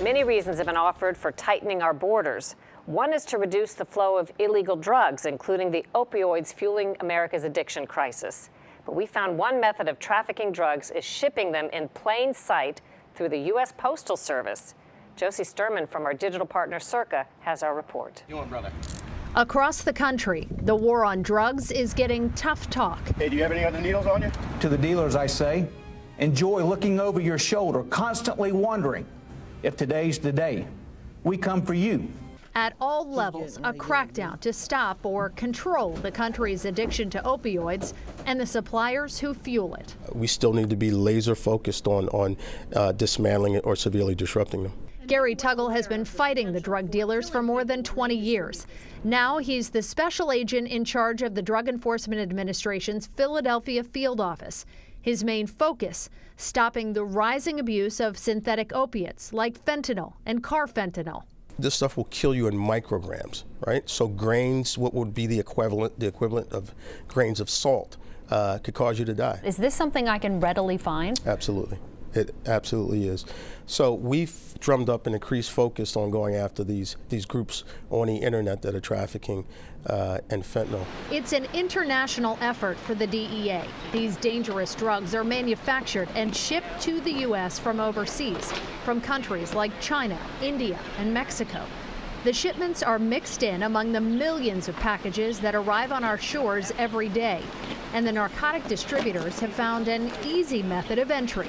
Many reasons have been offered for tightening our borders. One is to reduce the flow of illegal drugs, including the opioids fueling America's addiction crisis. But we found one method of trafficking drugs is shipping them in plain sight through the U.S. Postal Service. Josie Sturman from our digital partner Circa has our report. You want, brother? Across the country, the war on drugs is getting tough talk. Hey, do you have any other needles on you? To the dealers, I say, enjoy looking over your shoulder, constantly wondering if today's the day. We come for you. At all levels, a crackdown to stop or control the country's addiction to opioids and the suppliers who fuel it. We still need to be laser focused on dismantling it or severely disrupting them. Gary Tuggle has been fighting the drug dealers for more than 20 years. Now he's the special agent in charge of the Drug Enforcement Administration's Philadelphia field office. His main focus, stopping the rising abuse of synthetic opiates like fentanyl and carfentanil. This stuff will kill you in micrograms, right? So grains, what would be the equivalent of grains of salt, could cause you to die. Is this something I can readily find? Absolutely. It absolutely is. So we've drummed up an increased focus on going after these groups on the internet that are trafficking and fentanyl. It's an international effort for the DEA. These dangerous drugs are manufactured and shipped to the U.S. from overseas, from countries like China, India, and Mexico. The shipments are mixed in among the millions of packages that arrive on our shores every day. And the narcotic distributors have found an easy method of entry.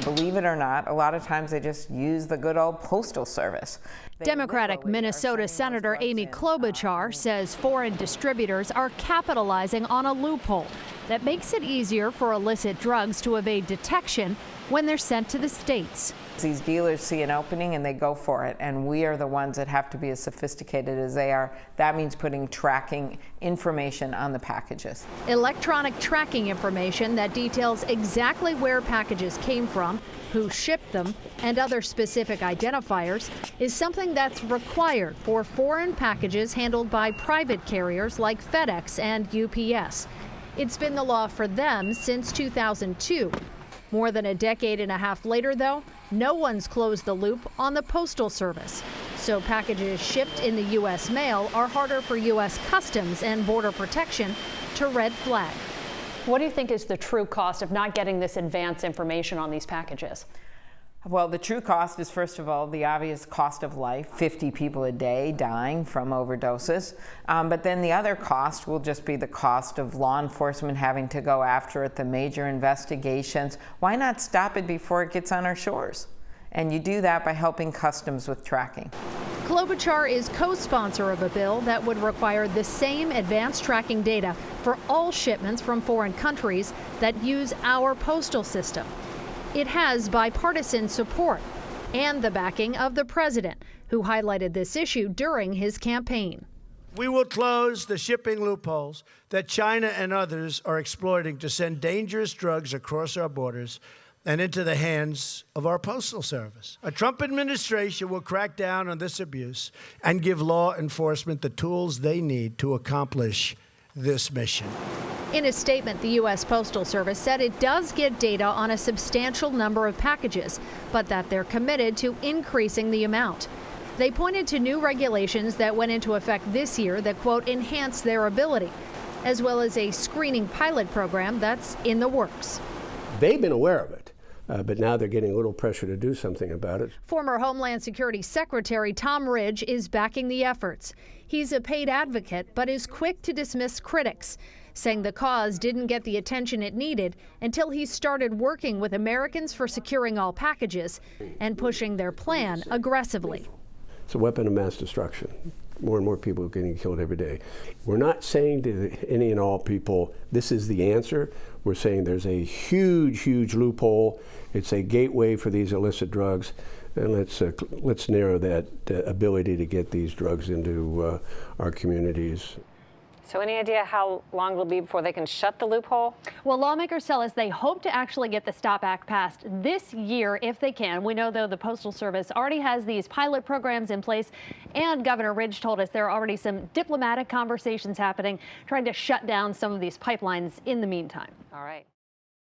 Believe it or not, a lot of times they just use the good old postal service. Democratic Minnesota Senator Amy Klobuchar says foreign distributors are capitalizing on a loophole that makes it easier for illicit drugs to evade detection when they're sent to the states. These dealers see an opening and they go for it, and we are the ones that have to be as sophisticated as they are. That means putting tracking information on the packages. Electronic tracking information that details exactly where packages came from, who shipped them, and other specific identifiers is something that's required for foreign packages handled by private carriers like FedEx and UPS. It's been the law for them since 2002. More than a decade and a half later, though, no one's closed the loop on the Postal Service. So packages shipped in the U.S. mail are harder for U.S. Customs and Border Protection to red flag. What do you think is the true cost of not getting this advance information on these packages? Well, the true cost is, first of all, the obvious cost of life, 50 people a day dying from overdoses. But then the other cost will just be the cost of law enforcement having to go after it, the major investigations. Why not stop it before it gets on our shores? And you do that by helping Customs with tracking. Klobuchar is co-sponsor of a bill that would require the same advanced tracking data for all shipments from foreign countries that use our postal system. It has bipartisan support and the backing of the president, who highlighted this issue during his campaign. We will close the shipping loopholes that China and others are exploiting to send dangerous drugs across our borders and into the hands of our Postal Service. A Trump administration will crack down on this abuse and give law enforcement the tools they need to accomplish this mission. In a statement, the U.S. Postal Service said it does get data on a substantial number of packages, but that they're committed to increasing the amount. They pointed to new regulations that went into effect this year that, quote, enhance their ability, as well as a screening pilot program that's in the works. They've been aware of it, but now they're getting a little pressure to do something about it. Former Homeland Security Secretary Tom Ridge is backing the efforts. He's a paid advocate, but is quick to dismiss critics, saying the cause didn't get the attention it needed until he started working with Americans for Securing All Packages and pushing their plan aggressively. It's a weapon of mass destruction. More and more people are getting killed every day. We're not saying to any and all people, this is the answer. We're saying there's a huge, huge loophole. It's a gateway for these illicit drugs. And let's narrow that ability to get these drugs into our communities. So any idea how long it'll be before they can shut the loophole? Well, lawmakers tell us they hope to actually get the STOP Act passed this year if they can. We know, though, the Postal Service already has these pilot programs in place, and Governor Ridge told us there are already some diplomatic conversations happening trying to shut down some of these pipelines in the meantime. All right.